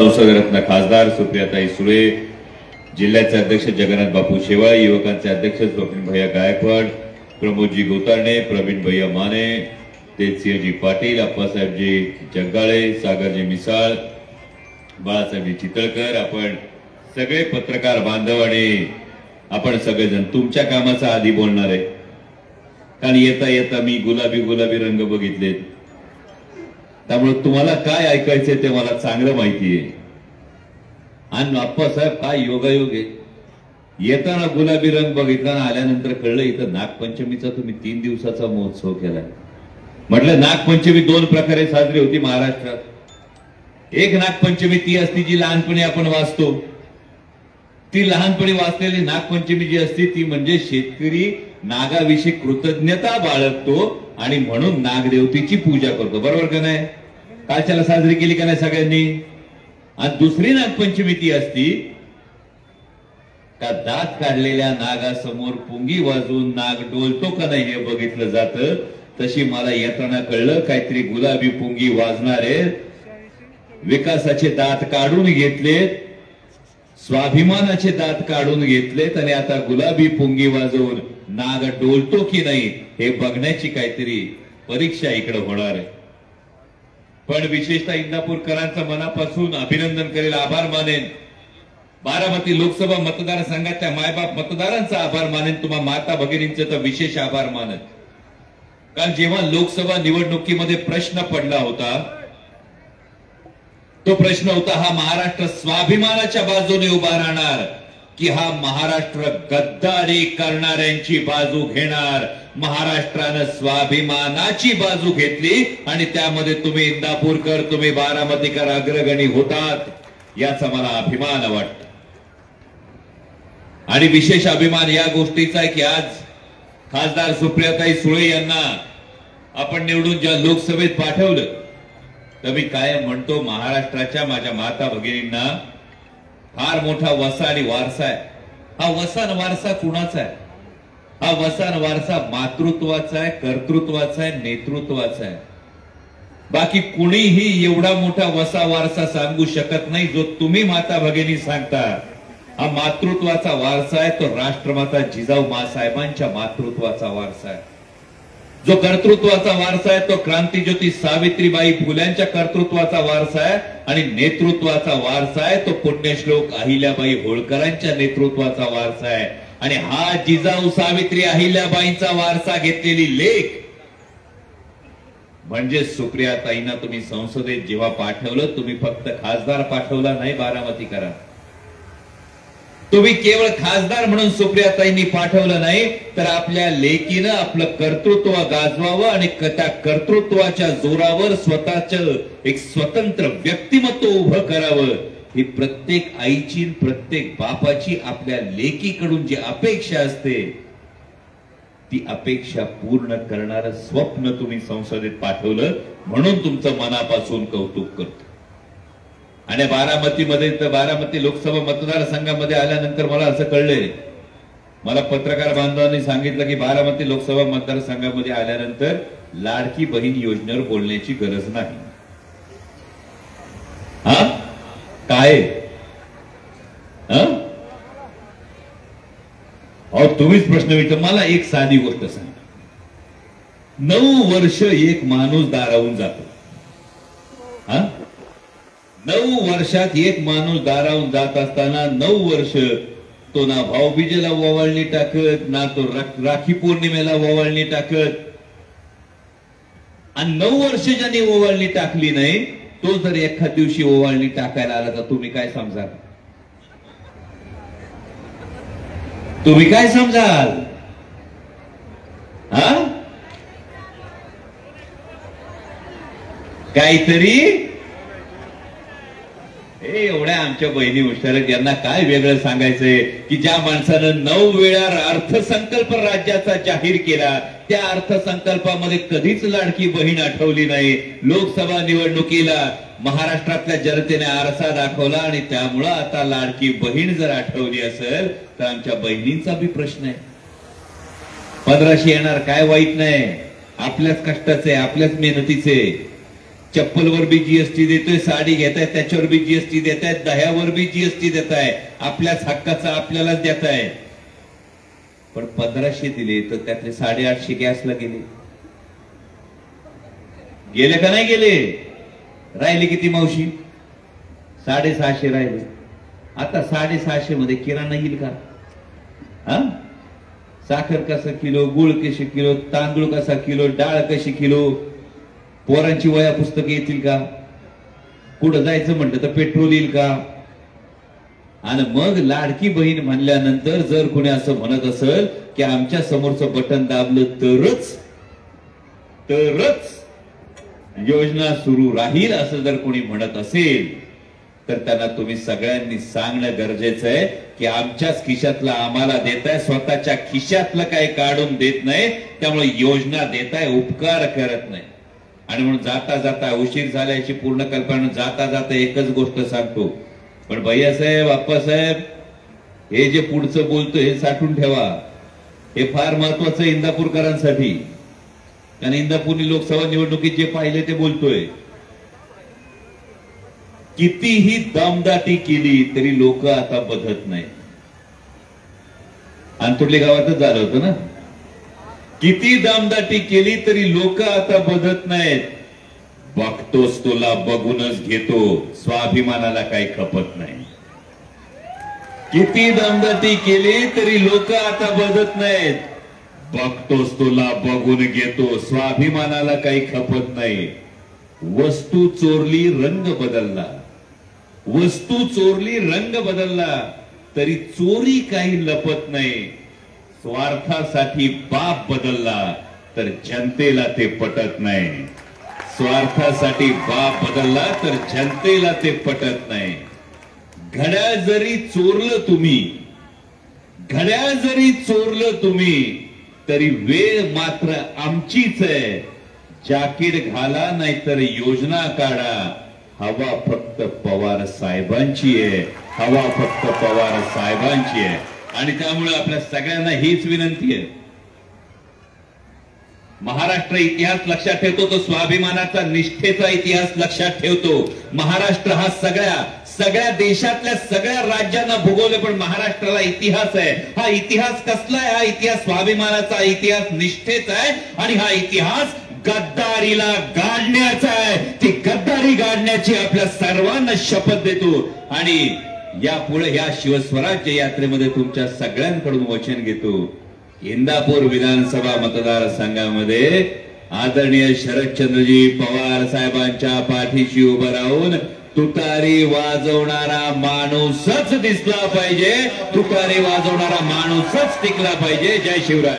संसदरत्न खासदार सुप्रियाताई सुळे, जिल्ह्याचे अध्यक्ष जगन्नाथ बापू शेवाळे, युवकांचे अध्यक्ष स्वप्नील भैया गायकवाड, प्रमोदजी गोतारणे, प्रवीण भैया माने, तेजसिंहजी पाटील, अप्पासाहेबजी जगदाळे, सागरजी मिसाळ, बाळासाहेबजी चितळकर, आपण सगळे पत्रकार बांधव आणि आपण सगळेजण तुमच्या कामाचा आधी बोलणार आहे. कारण येता येता मी गुलाबी गुलाबी रंग बघितले, त्यामुळे तुम्हाला काय ऐकायचंय ते मला चांगलं माहिती आहे. आणि अप्पासाहेब काय योगायोग आहे, येताना गुलाबी रंग बघितला ना आल्यानंतर कळलं इथं नागपंचमीचा तुम्ही 3 दिवसाचा महोत्सव केलाय. म्हटलं नागपंचमी 2 प्रकारे साजरी होती महाराष्ट्रात. एक नागपंचमी ती असती जी लहानपणी आपण वाचतो, ती लहानपणी वाचलेली नागपंचमी जी असते ती म्हणजे शेतकरी नागाविषयी कृतज्ञता बाळगतो आणि म्हणून नागदेवतेची पूजा करतो. बरोबर का नाही? कालच्याला साजरी केली का नाही सगळ्यांनी? आणि दुसरी नागपंचमी ती असती का दात काढलेल्या नागासमोर पुंगी वाजून नाग डोलतो का नाही हे बघितलं जातं. तशी मला येताना कळलं काहीतरी गुलाबी पुंगी वाजणारे विकासाचे दात काढून घेतलेत, स्वाभिमानाचे दात काढून घेतलेत आणि आता गुलाबी पुंगी वाजवून नाग डोलतो की नाही हे बघण्याची काहीतरी परीक्षा इकडे होणार आहे. पण विशेषतः इंदापूरकरांचं मनापासून अभिनंदन करेल, आभार मानेन. बारामती लोकसभा मतदारसंघातल्या मायबाप मतदारांचा आभार मानेन, तुम्हा माता भगिनींचे तर विशेष आभार मानेन. कारण जेव्हा लोकसभा निवडणुकीमध्ये प्रश्न पडला होता, तो प्रश्न होता हा महाराष्ट्र स्वाभिमानाच्या बाजूने उभा राहणार की हा महाराष्ट्र गद्दारी करणाऱ्यांची बाजू घेणार. महाराष्ट्रानं स्वाभिमानाची बाजू घेतली आणि त्यामध्ये तुम्ही इंदापूरकर, तुम्ही बारामतीकर अग्रगणी होतात, याचा मला अभिमान वाटतो. आणि विशेष अभिमान या गोष्टीचा आहे की आज खासदार सुप्रियाताई सुळे यांना आपण निवडून ज्या लोकसभेत पाठवलं, तर मी कायम म्हणतो महाराष्ट्राच्या माझ्या माता भगिनींना फार मोठा वसा आणि वारसा आहे. हा वसा आणि वारसा कुणाचा आहे? हा वसा आणि वारसा मातृत्वाचा आहे, कर्तृत्वाचा आहे, नेतृत्वाचा आहे. बाकी कुणीही एवढा मोठा वसा वारसा सांगू शकत नाही जो तुम्ही माता भगिनी सांगता. हा मातृत्वाचा वारसा आहे, तो राष्ट्रमाता जिजाऊ मासाहेबांच्या मातृत्वाचा वारसा आहे. जो कर्तृत्वाचा वारसा आहे तो क्रांतीज्योती सावित्रीबाई फुल्यांच्या कर्तृत्वाचा वारसा आहे आणि नेतृत्वाचा वारसा आहे तो पुण्यश्लोक अहिल्याबाई होळकरांच्या नेतृत्वाचा वारसा आहे. आणि हा जिजाऊ सावित्री अहिल्याबाईंचा वारसा घेतलेली लेख म्हणजे सुप्रियाताईंना तुम्ही संसदेत जेव्हा पाठवलं, तुम्ही फक्त खासदार पाठवला नाही बारामतीकरांना, तुम्ही केवळ खासदार म्हणून सुप्रियाताईंनी पाठवलं नाही, तर आपल्या लेकीनं आपलं कर्तृत्व गाजवावं आणि त्या कर्तृत्वाच्या जोरावर स्वतःचं एक स्वतंत्र व्यक्तिमत्व उभं करावं. ही प्रत्येक आईची, प्रत्येक बापाची आपल्या लेकीकडून जी अपेक्षा असते, ती अपेक्षा पूर्ण करणारं स्वप्न तुम्ही संसदेत पाठवलं, म्हणून तुमचं मनापासून कौतुक करतो. आणि बारामतीमध्ये तर बारामती लोकसभा मतदारसंघामध्ये आल्यानंतर मला असं कळलंय, मला पत्रकार बांधवांनी सांगितलं की बारामती लोकसभा मतदारसंघामध्ये आल्यानंतर लाडकी बहीण योजनेवर बोलण्याची गरज नाही. हा काय? तुम्हीच प्रश्न विचार. मला एक साधी गोष्ट सांगा, 9 वर्ष एक माणूस दारावून जातो. 9 वर्षात एक माणूस दारावून जात असताना 9 वर्ष तो ना भाऊबीजेला ओवाळणी टाकत, ना तो राखी पौर्णिमेला ओवाळणी टाकत. आणि 9 वर्ष ज्यांनी ओवाळणी टाकली नाही, तो जर एखाद दिवशी ओवाळणी टाकायला आला तर तुम्ही काय समजाल? तुम्ही काय समजाल? काहीतरी एवढ्या आमच्या बहिणी हुशार आहेत, यांना काय वेगळं सांगायचंय की ज्या माणसानं 9 वेळा अर्थसंकल्प राज्याचा जाहीर केला, त्या अर्थसंकल्पामध्ये कधीच लाडकी बहीण आठवली नाही. लोकसभा निवडणुकीला महाराष्ट्रातल्या जनतेने आरसा दाखवला आणि त्यामुळं आता लाडकी बहीण जर आठवली असेल तर आमच्या बहिणींचा बी प्रश्न आहे. 1500 येणार काय वाईट नाही, आपल्याच कष्टाचे, आपल्याच मेहनतीचे. चप्पलवर बी जीएसटी देतोय, साडी घेताय त्याच्यावर बी जीएसटी देताय, दह्यावर बी जीएसटी देताय, आपल्याच हक्काचा आपल्यालाच देताय. पण 1500 दिले तर त्यातले 850 गॅसला गेले का नाही गेले? राहिले किती मावशी? 650 राहिले. आता 650 मध्ये किराणा येईल का? साखर कसा किलो, गुळ कशी किलो, तांदूळ कसा किलो, डाळ कशी किलो, पोरांची वया पुस्तकं येतील का? कुठं जायचं म्हटलं तर पेट्रोल येईल का? आणि मग लाडकी बहीण म्हणल्यानंतर जर कोणी असं म्हणत असेल की आमच्या समोरचं बटन दाबलं तरच योजना सुरू राहील असं जर कोणी म्हणत असेल तर त्यांना तुम्ही सगळ्यांनी सांगणं गरजेचं आहे की आमच्याच खिशातला आम्हाला देताय, स्वतःच्या खिशातलं काही काढून देत नाही, त्यामुळे योजना देताय, उपकार करत नाही. आणि म्हणून जाता जाता उशीर झाल्याची पूर्ण कल्पना जाता जाता एकच गोष्ट सांगतो. पण भैयासाहेब, आप्पासाहेब, हे जे पुढचं बोलतोय हे साठवून ठेवा. हे फार महत्वाचं इंदापूरकरांसाठी. कारण इंदापूरनी लोकसभा निवडणुकीत जे पाहिले ते बोलतोय. कितीही दमदाटी केली तरी लोक आता बदलत नाही. अंतुर्ले गावातच झालं होतं ना. किती दमदाटी केली तरी लोक आता बदलत नाहीत. बघतोस तुला बघूनच घेतो, स्वाभिमानाला काही खपत नाही. किती दमदाटी केली तरी लोक आता बदलत नाहीत. बघतोस तुला बघून घेतो, स्वाभिमानाला काही खपत नाही. वस्तू चोरली रंग बदलला, वस्तू चोरली रंग बदलला तरी चोरी काही लपत नाही. स्वार्थासाठी बाप बदलला तर जनतेला ते पटत नाही. स्वार्थासाठी बाप बदलला तर जनतेला ते पटत नाही. घड्याळ जरी चोरलं तुम्ही, घड्याळ जरी चोरलं तुम्ही तरी वेळ मात्र आमचीच आहे. जाकीट घाला नाहीतर योजना काढा. हवा फक्त पवार साहेबांची आहे, हवा फक्त पवार साहेबांची आहे. आणि त्यामुळे आपल्या सगळ्यांना हीच विनंती आहे. महाराष्ट्र इतिहास लक्षात ठेवतो तो स्वाभिमानाचा, निष्ठेचा इतिहास लक्षात ठेवतो. महाराष्ट्र हा सगळ्या देशातल्या सगळ्या राज्यांना भूगोल आहे, पण महाराष्ट्राला इतिहास आहे. हा इतिहास कसला आहे? हा इतिहास स्वाभिमानाचा इतिहास, निष्ठेचा आहे. आणि हा इतिहास गद्दारीला गाडण्याचा आहे. ती गद्दारी गाडण्याची आपल्या सर्वांना शपथ देतो. आणि यापुढे या शिवस्वराज्य यात्रेमध्ये तुमच्या सगळ्यांकडून वचन घेतो. इंदापूर विधानसभा मतदारसंघामध्ये आदरणीय शरदचंद्रजी पवार साहेबांच्या पाठीशी उभं राहून तुतारी वाजवणारा माणूसच दिसला पाहिजे, तुतारी वाजवणारा माणूसच टिकला पाहिजे. जय शिवराय.